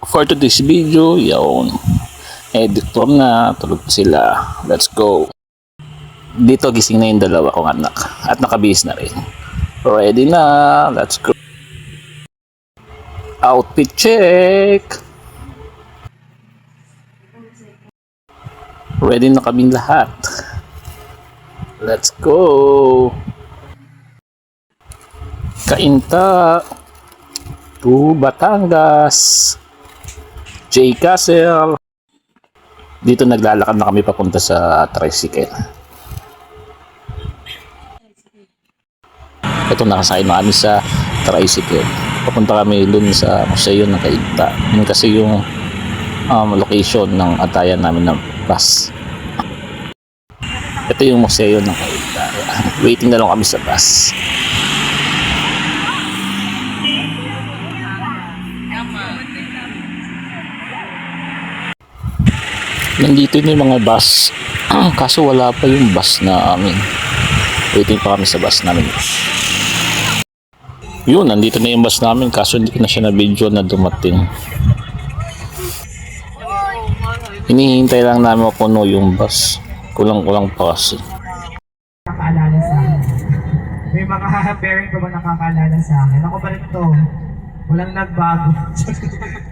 For today's video, yun. Editor na, tulog pa sila. Let's go. Dito gising na yung dalawa kong anak. At nakabihis na rin. Ready na, let's go. Outfit check. Ready na kaming lahat. Let's go. Kainta to Batangas. J. Castle. Dito naglalakad na kami papunta sa tricycle. Ito nakasakay na kami sa tricycle. Papunta kami dun sa museo ng Kainta. Yun kasi yung location ng atayan namin ng bus. Ito yung museo ng Kainta. Waiting na lang kami sa bus. Nandito na yung mga bus. Kaso wala pa yung bus namin. Waiting pa kami sa bus namin. Yun, nandito na yung bus namin. Kaso hindi ko na siya na video na dumating. Hinihintay lang namin mapuno yung bus. Kulang-kulang pa kasi. Nakaalala sa akin. May mga parent ko ba nakakaalala sa akin? Ako pa rin to. Walang nagbago.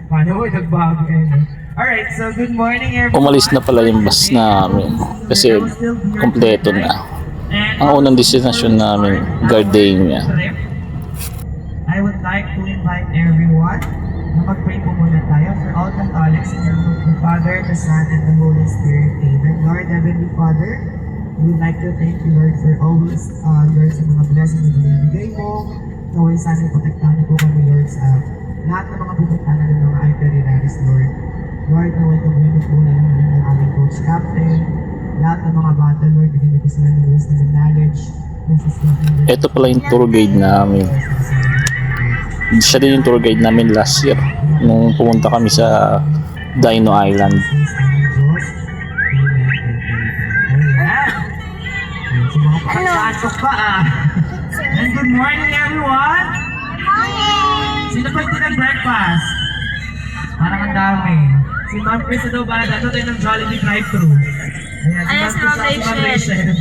Paano mo nagbago eh? Alright, so good morning everyone. Umalis na pala yung bus namin. Kasi kompleto na. Ang unang destinasyon namin, Gardenia. I would like to invite everyone na mag-pray po muna tayo for all Catholics in the name of the Father, the Son, and the Holy Spirit. Amen. Lord, Heavenly Father, we would like to thank you, Lord, for always, Lord, sa mga blessings na binibigay mo. Naway sana protektahan po kami, Lord, sa lahat ng mga pupuntahan ng mga itineraries, Lord. Lord, naway kami po ng aming coach captain. Lahat ng mga bata, Lord, bigyan ko sila ng wisdom and knowledge. Ito pala yung tour guide namin. Siya din yung tour guide namin last year. Nung pumunta kami sa Dino Island. Pasok pa And good morning everyone! Sino pa hindi nag-breakfast? Parang ang dami. Si Ma'am Chris daw ba dato tayo ng Jollibee drive-thru. Ayan, si Ma'am Rachel.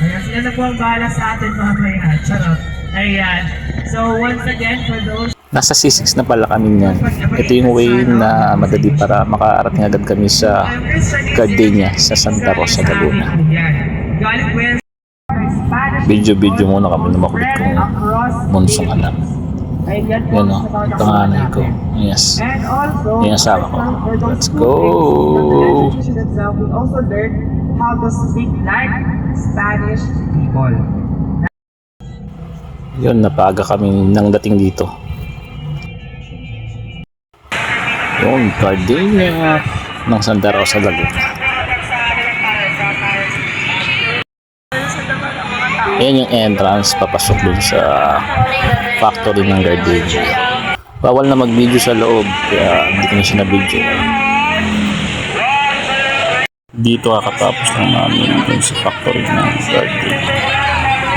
Ayan, sila na po ang bahala sa atin mamaya. Charot. Ayan. So once again, for those Nasa C6 na pala kami niyan. Ito yung way na madali para makarating agad kami sa Gardenia, sa Santa Rosa, Laguna. Video muna kami na makulit kong bunsong anak. Yan o, panganay ko. Yes. Yan asawa ko. Let's go! We also learned how to speak like Spanish people. Yun, napaga kami nang dating dito. Yun, Gardenia ng Santa Rosa, Laguna. Ayan yung entrance, papasok dun sa factory ng Gardenia. Bawal na mag-video sa loob, kaya hindi ko na siya na-video. Dito kakatapos lang namin dun sa factory ng Gardenia.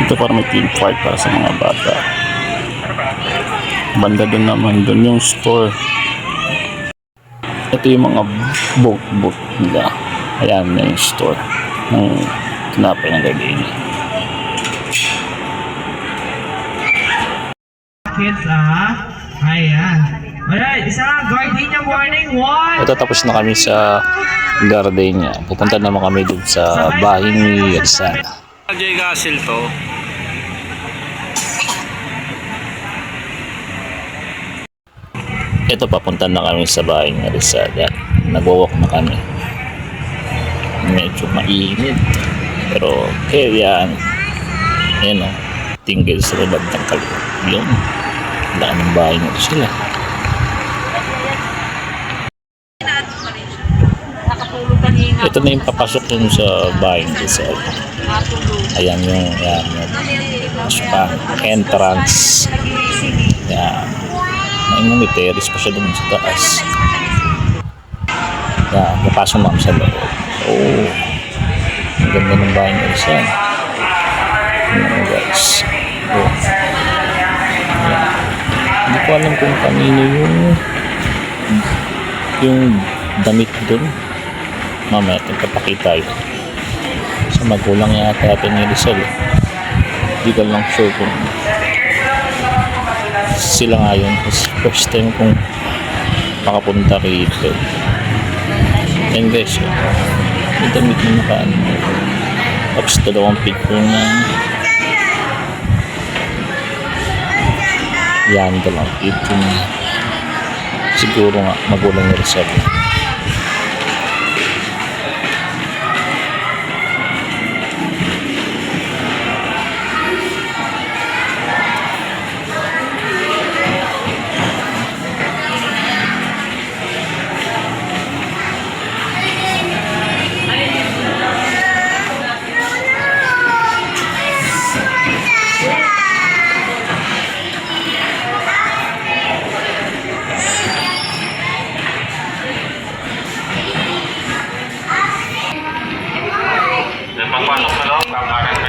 Dito para may team park para sa mga bata. Banda dun naman, dun yung store. Ito yung mga boat nila. Ayan na yung store ng tinapay ng Gardenia. Kids, ayan. Alright, isang Gardenia warning, one. Ito tapos na kami sa Gardenia. Pupunta naman kami dun sa bahay ni Rizal. J. Castle to. Ito papunta na kami sa bahay ni Rizal. Nag-walk na kami. Medyo mainit. Pero okay yan. Ayan o. Tinggal sa labag ng kalito. Yun. Wala ng bahay ni Rizal. Ito na yung papasok dun sa bahay ni Rizal. Ayan yung pasukan. Entrance. Yan. May terrace pa siya dun sa taas. Yan. Napasok naman sa loob. Oh. Ang ganda ng bahay ni Rizal. Yan guys. Oh. Hindi ko alam kung kanino yung yung damit dun. Mamaya nagpapakita yun. Sa magulang yata natin ni Rizal. Hindi ka lang sure kung sila nga yun. First time kong makapunta rito. And guys, yung damit na nakaan. Tapos dalawang picture na yan, dalawang picture na siguro nga magulang ni Rizal.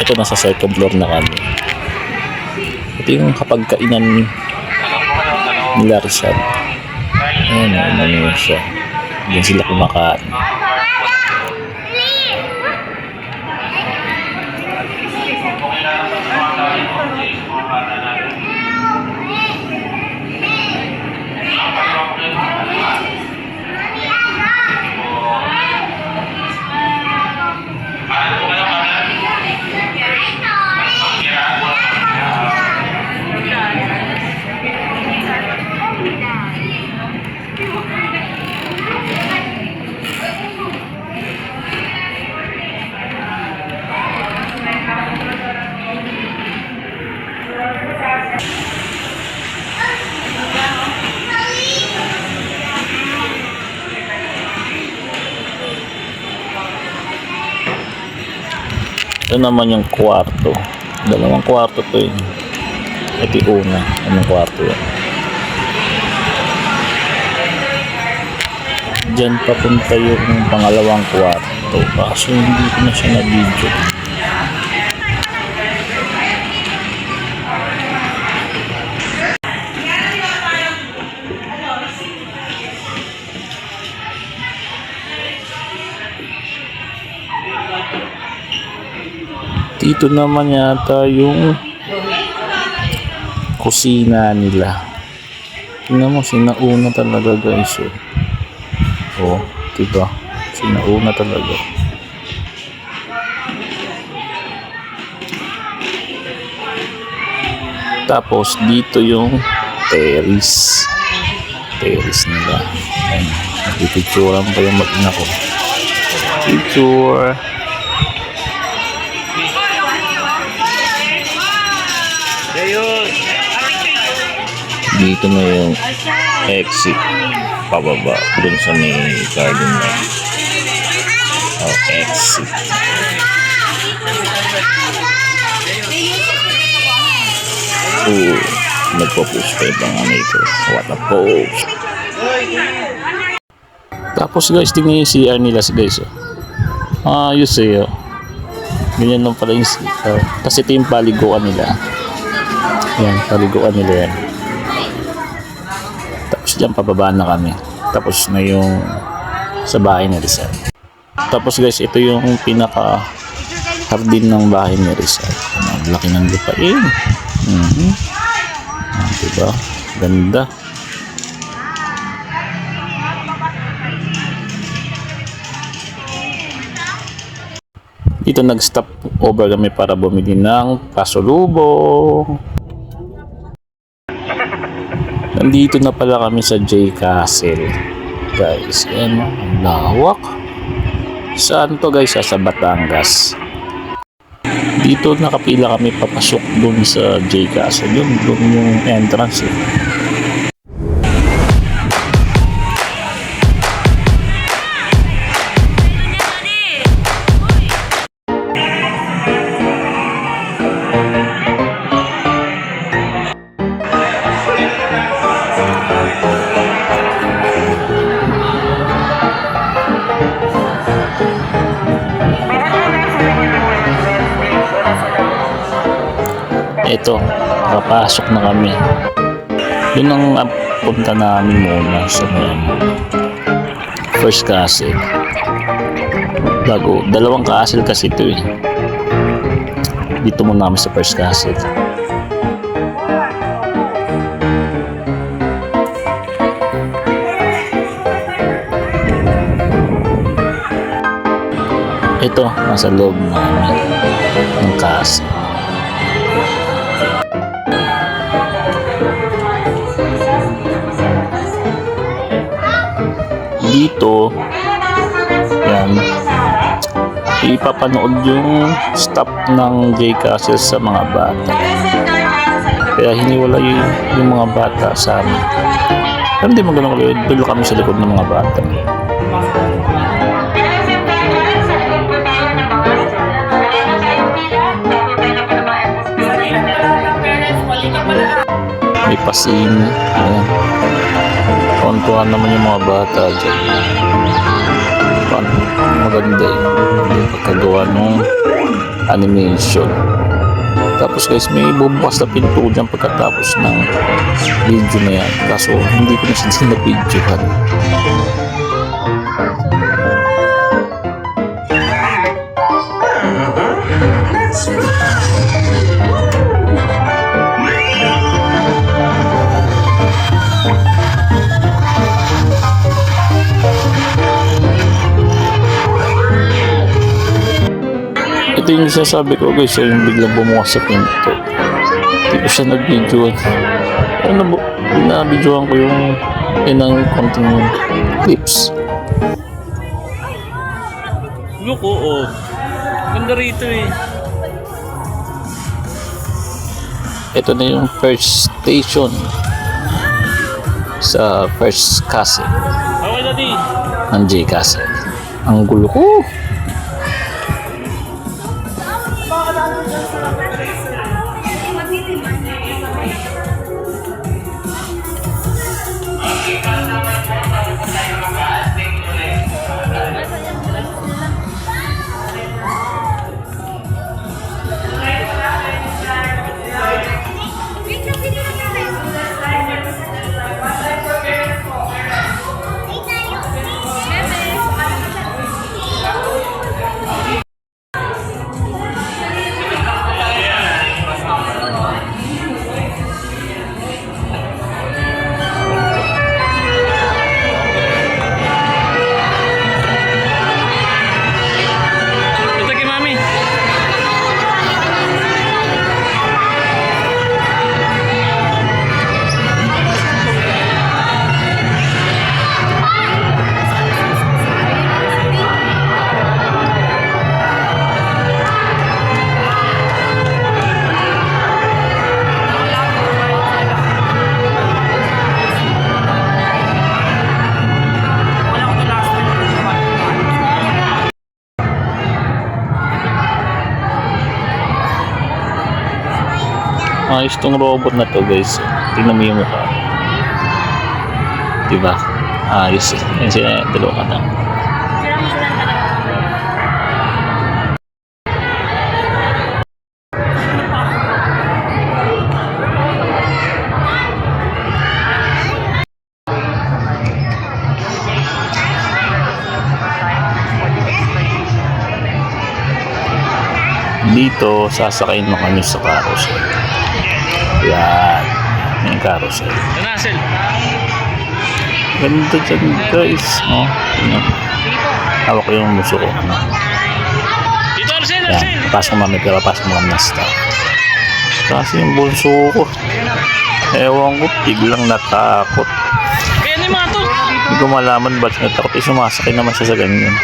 Ito, nasa second floor na kami. Ito yung kapagkainan nila Rizal. Ayan, ano siya. Diyan sila kumakain. Ito naman yung kwarto. Dalawang kwarto to eh. Ito yung una. Anong kwarto yan? Diyan papunta yung pangalawang kwarto. Kaso hindi ko na siya na-video. Dito naman yata yung kusina nila. Tingnan mo, sinauna talaga guys. Oh, diba? Sinauna talaga. Tapos dito yung terrace. Terrace nila. Ayan. Pipicturean pa yung mag-ina ko. Picture. Dito na yung exit pababa dun sa may garden na. Oh, exit. Oh, nagpo-post pa yung panganay ko. What a post. Tapos guys, tingnan yung CR nila guys. Ayos eh. Ganyan lang pala yung CR. Kasi ito yung paliguan nila. Yan, paliguan nila yan. Tapos dyan pababa na kami. Tapos na yung sa bahay ni Rizal. Tapos guys, ito yung pinaka hardin ng bahay ni Rizal. Ang laki ng lupain. Diba? Ganda. Dito nag-stop over kami para bumili ng pasulubong. Nandito na pala kami sa J Castle. Guys, yan, ang lawak. Saan to guys? Sa Batangas. Dito nakapila kami papasok dun sa J Castle. Dun yung entrance eh. Ito, papasok na kami. Yun ang punta namin muna sa First castle. Bago, dalawang castle kasi ito eh. Dito muna namin sa first castle. Ito, nasa loob namin ng castle. Dito, yan, ipapanood yung stop ng J Castle sa mga bata. Kaya hiniwala yung mga bata sa amin. Pero hindi mo ganun kaliwid. Dulo kami sa likod ng mga bata. May pasin. Ayan. Kontuhan naman yung mga bata dyan. Maganda yung pagkagawa ng animation. Tapos guys, may bubukas na pinto dyan pagkatapos ng video na yan. Kaso hindi ko na siya na-videohan. Ito yung sinasabi ko guys, yung biglang bumukas sa pinto. Hindi ko siya nag-videoan. Na-videoan ko yung inang konting clips. Look, oo. Ganda rito eh. Ito na yung first station sa first castle. Okay, Daddy. Ang J Castle. Ang gulo ko. Ito kay Mami. Ayos tong robot na to guys. Tingnan mo yung mukha. Diba? Ayos eh. Yan sila dalawa ka na. Dito, sasakayin mo kami sa carousel. Yan. Yung carousel. Nasel. Ganda dyan guys. Oh, yun. Hawak ko yung muso ko. Dito, Arsel, Yan. Arsel. Papasok mami. Pero papasok mo kami na star. Kasi yung bunso ko. Ewan ko. Biglang natakot. Kaya ano yung mga to? Hindi ko malaman ba't natakot. Sumasakay naman siya sa ganyan.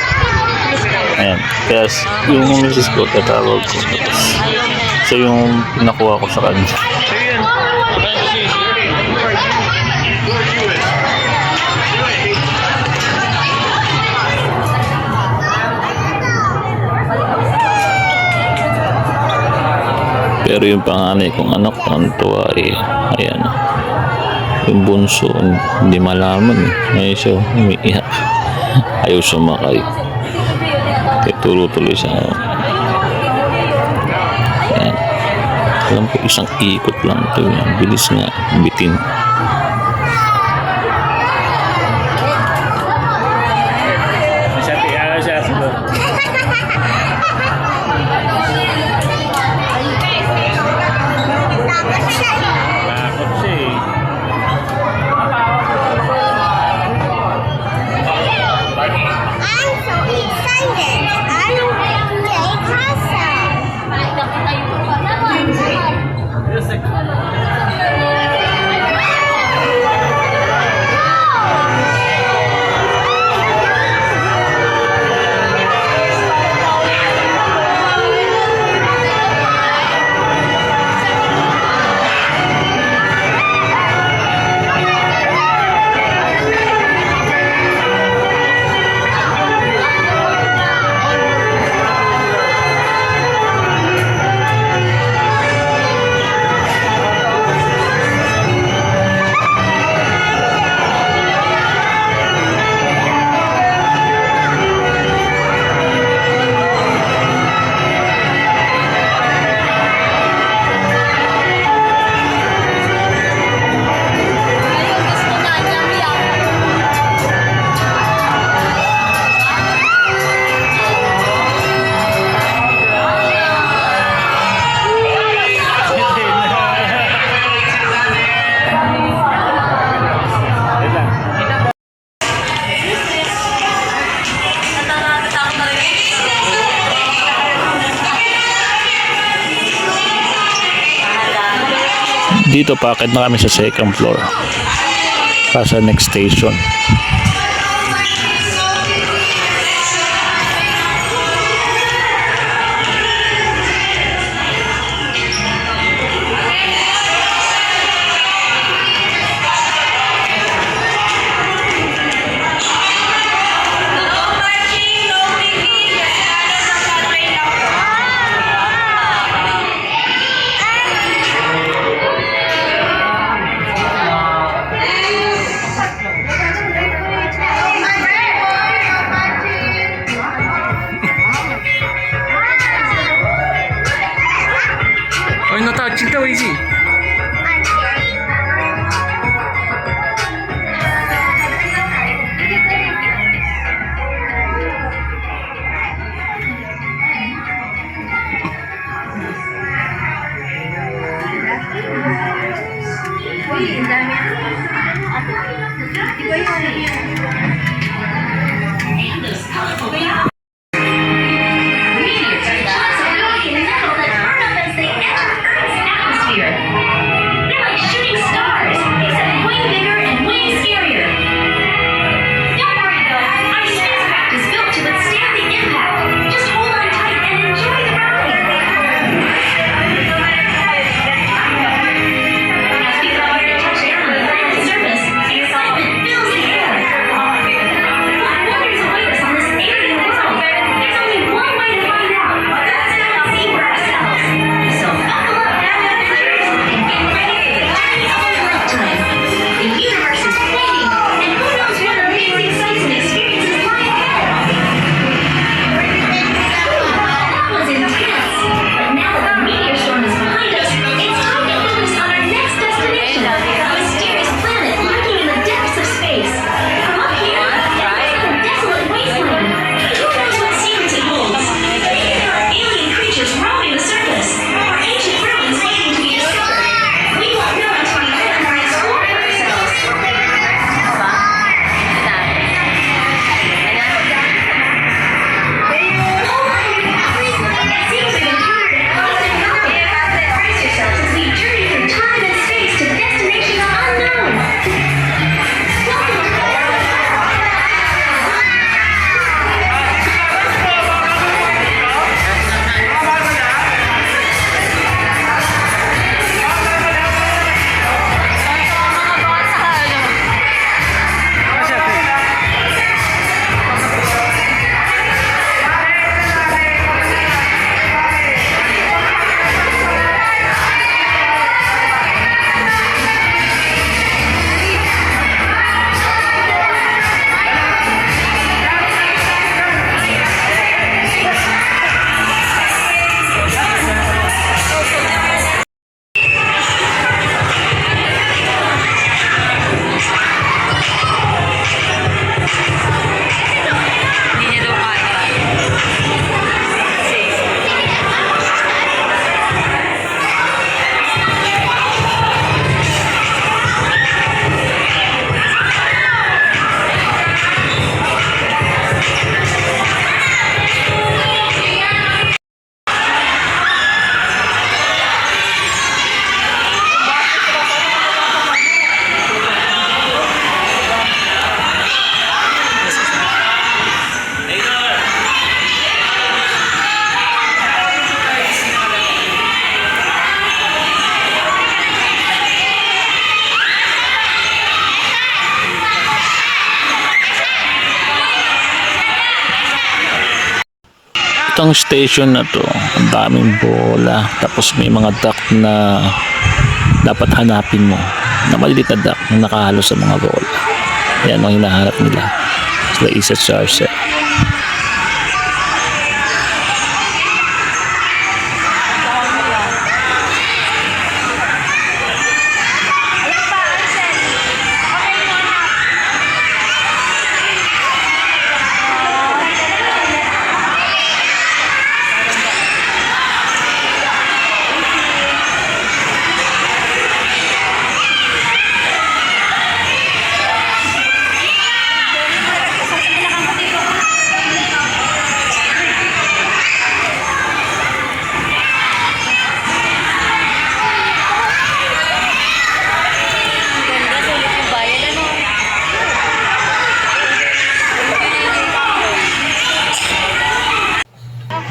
Ayan. Kaya yung misis ko, tatawag ko. Tapos siya yung pinakuha ko sa kanya. Sige yan. Pero yung panganay kong anak, ang tuwa eh. Ayan. Yung bunso, hindi malaman eh. Ngayon siya, umiiyak. Ayaw sumakay. Kaya tuloy siya. Ayan. Alam ko isang ikot lang ito. Bilis nga, bitin. Dito paakit na kami sa second floor. Para sa next station. Ay, natouching daw, easy. Itong station na to, ang daming bola. Tapos may mga duck na dapat hanapin mo. Na maliliit na duck na nakahalo sa mga bola. Yan ang hinahanap nila. Sila isa charger.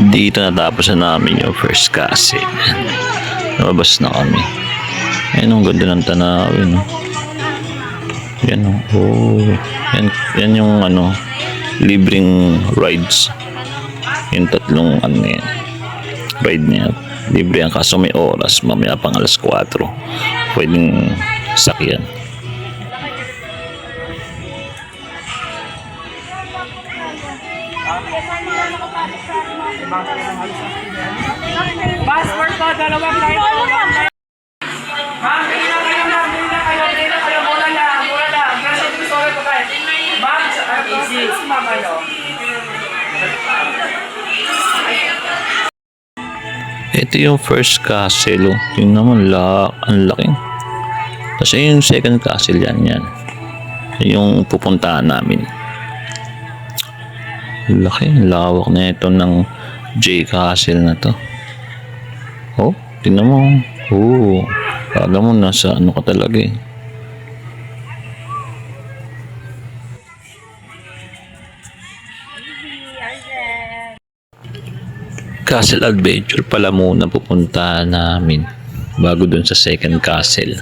Dito natapos na namin yung first castle. Lumabas na kami. Ayun, ang ganda ng tanawin. Yan o. Oh. Yan yung ano, libreng rides. Yung tatlong ano yan. Ride niya. Libre yan kaso may oras. Mamaya pang alas 4. Pwedeng sakyan. Passport po, dalawang line po. Ma'am, hindi na kayo, ma'am. Hindi na kayo. Mura lang. Kasi sorry po kayo. Ma'am, easy. Ma'am, ano? Ito yung first castle. Tingnan mo, ang laki. Tapos yung second castle yan. Yung pupuntahan namin. Laki, lawak na ito ng J Castle na to. Oh, tingnan mo. Oh, kala mo nasa ano ka talaga eh. Castle Adventure pala muna pupuntahan namin bago dun sa second castle.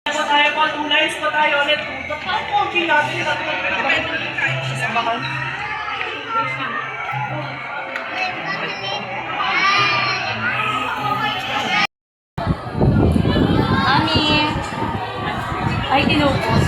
Tayo po, 2 lines po tayo ulit. Okay natin. Samahan. Mami! Ay, tinupos.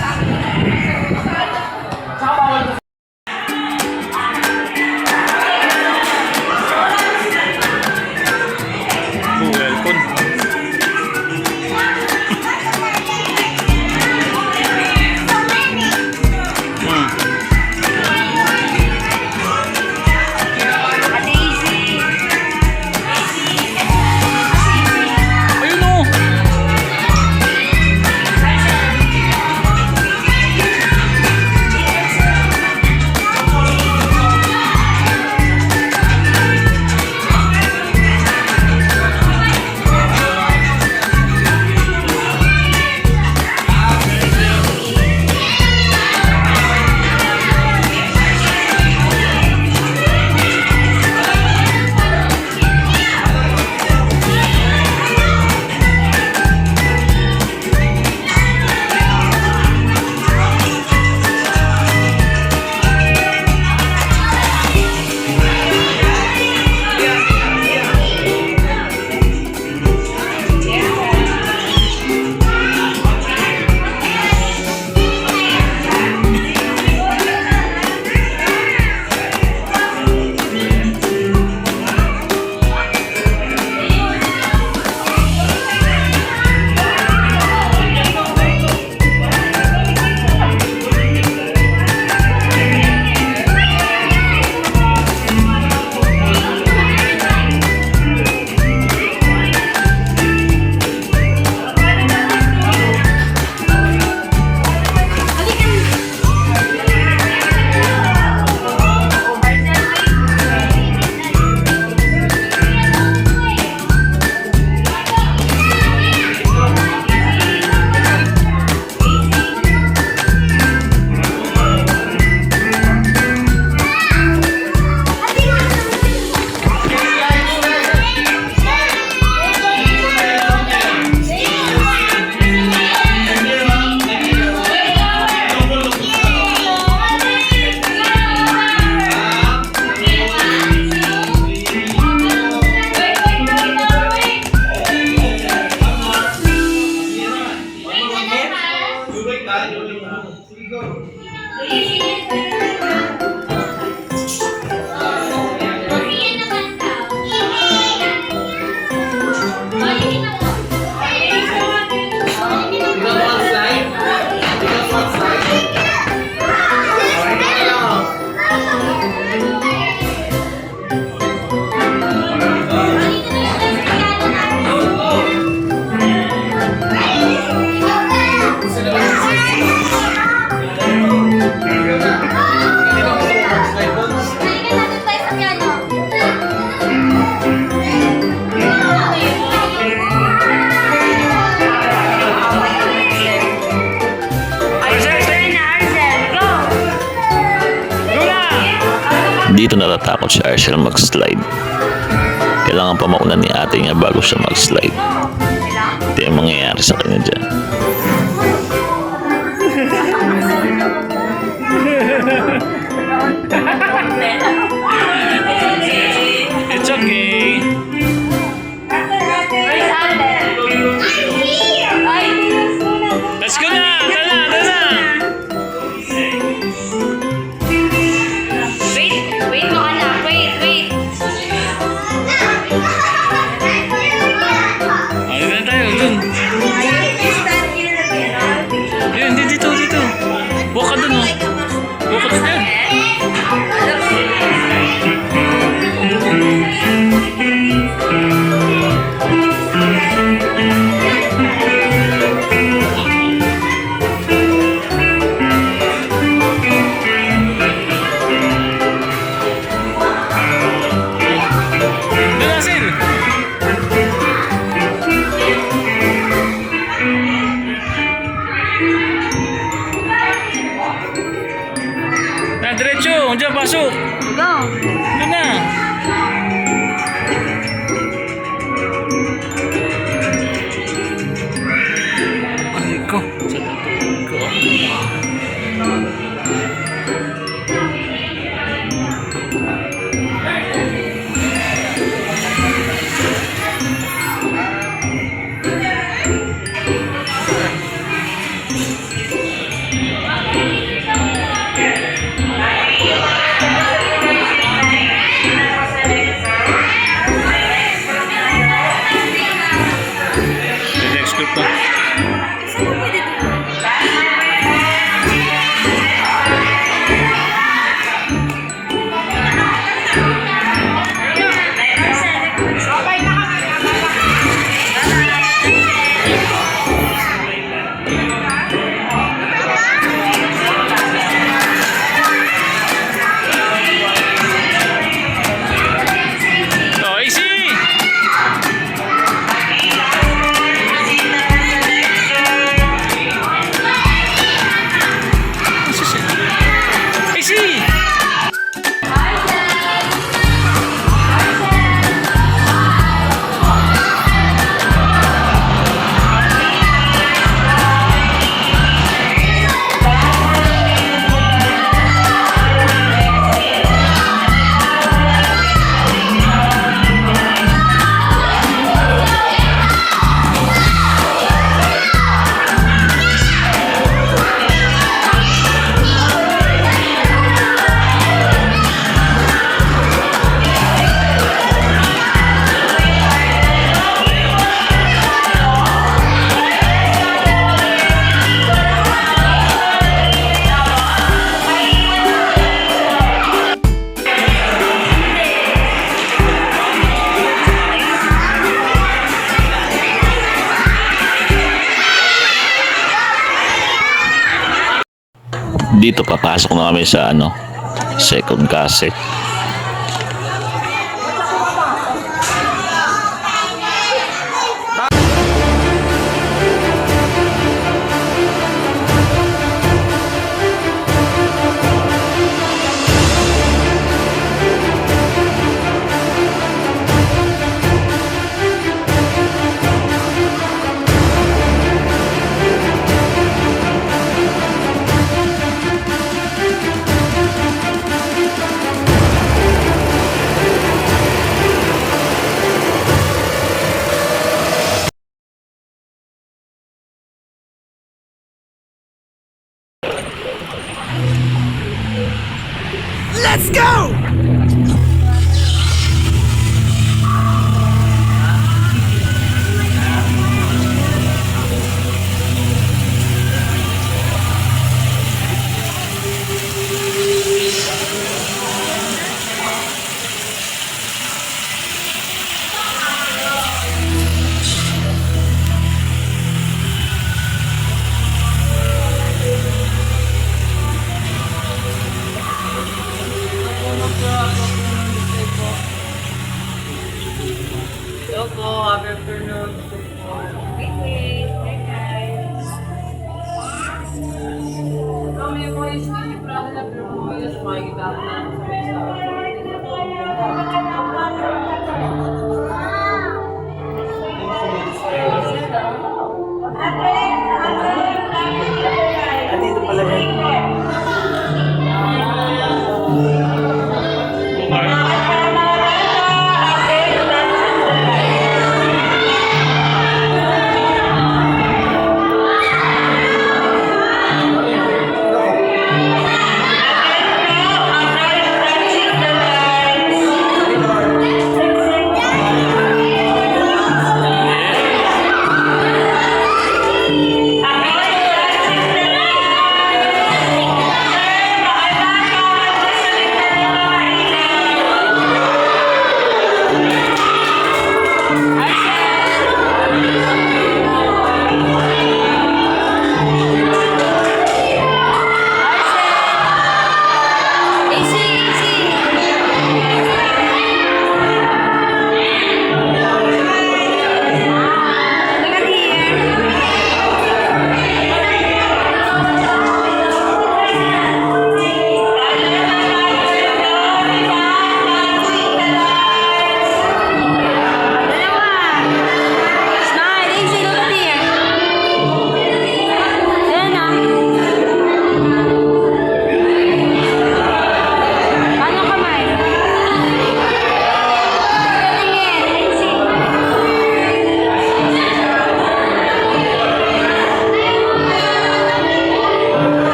Dito natatakot si Arshel mag-slide. Kailangan pa mauna ni ate niya bago siya mag-slide. Ito yung mangyayari sa kanya dyan. It's okay. Where's Ate? Ay! Let's go na! Tara! Wait mo anak. Wait. Ayun na tayo, dun. Ayun, dito. Buka dun, oh. Buka dun, yan. Dun, Asil. Na, diretso. Diyan, pasok. Go! Doon na. Ay ko. Sa tatawag ko. Next group na. Oh, easy! Easy! Dito papasok na kami sa second cassette. Let's go! Hello po, happy afternoon. Wait. Hi guys. Kami yung mga isip yung plano na pero mga makikita ko na sa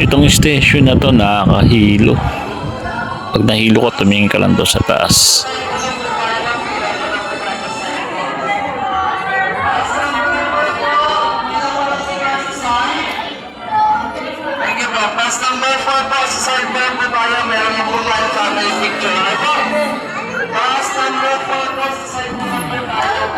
Itong station na to nakakahilo. Pag nahilo ko, tumingin ka lang doon sa taas. Thank you po. Pass number 4 po, sa side bar po tayo. Meron mo po tayo family picture. Ano po? Pass number 4 po, sa side bar po tayo.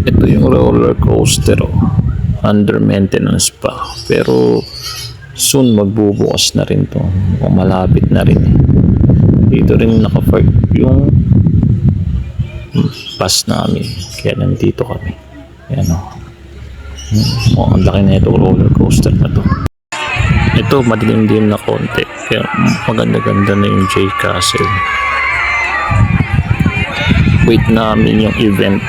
Ito yung roller coaster, oh. Under maintenance pa. Pero soon magbubukas na rin to. Mukhang malapit na rin. Dito rin naka-park yung bus namin. Kaya nandito kami. Ayan, oh. Oh, ang laki na ito roller coaster na to. Ito madilim-dim na konti. Kaya maganda-ganda na yung J Castle. Wait namin yung event.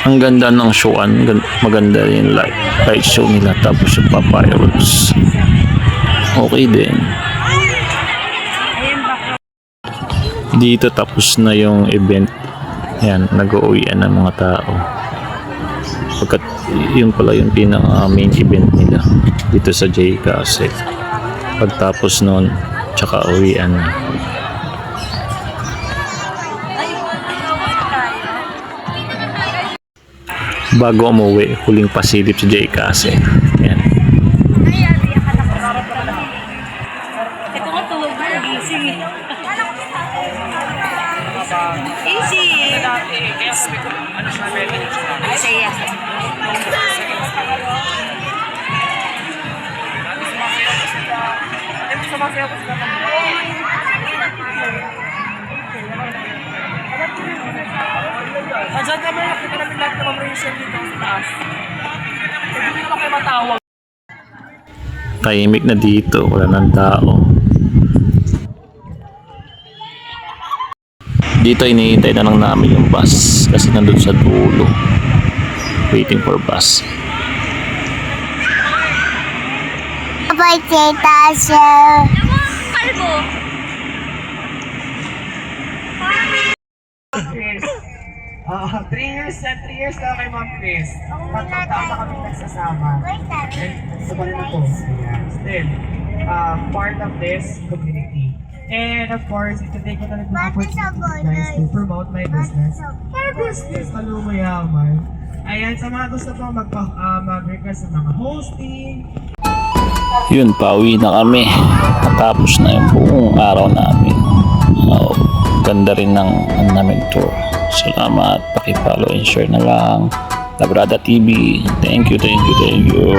Ang ganda ng showan, maganda yung light show nila, tapos yung papyrus. Okay din. Dito tapos na yung event. Yan, nag-uwian ng mga tao. Pagkat yun pala yung pinaka main event nila dito sa JCASE. Pagtapos nun, tsaka uwian na. Bago umuwi, huling pasilip sa JCASE. Yan. Ito nga tulog na nagising eh. Easy. Kaya sabi ko, ano siya, ready na siya. Saya. Sumasayaw ko sila. Diyan naman, nakita namin lahat ng mga reason dito sa taas. Hindi naman kayo matawag. Tahimik na dito, wala nang tao. Dito hinihintay na lang namin yung bus kasi nandun sa dulo. Waiting for bus. Kalbo. 3 years na kay Ma'am Chris. Tatlong taon na kami nagsasama. And sa pala na po. Ayan. Still, part of this community. And of course, today ko talaga yung opportunity guys to promote my business. My business, ano mayaman. Ayan, sa mga gusto pong mag-request ng mga hosting, Yun, pauwi na kami. Natapos na yung buong araw namin. Ganda rin ng namin tour. Salamat. Paki-follow and share na lang. Labrada TV. Thank you, thank you, thank you.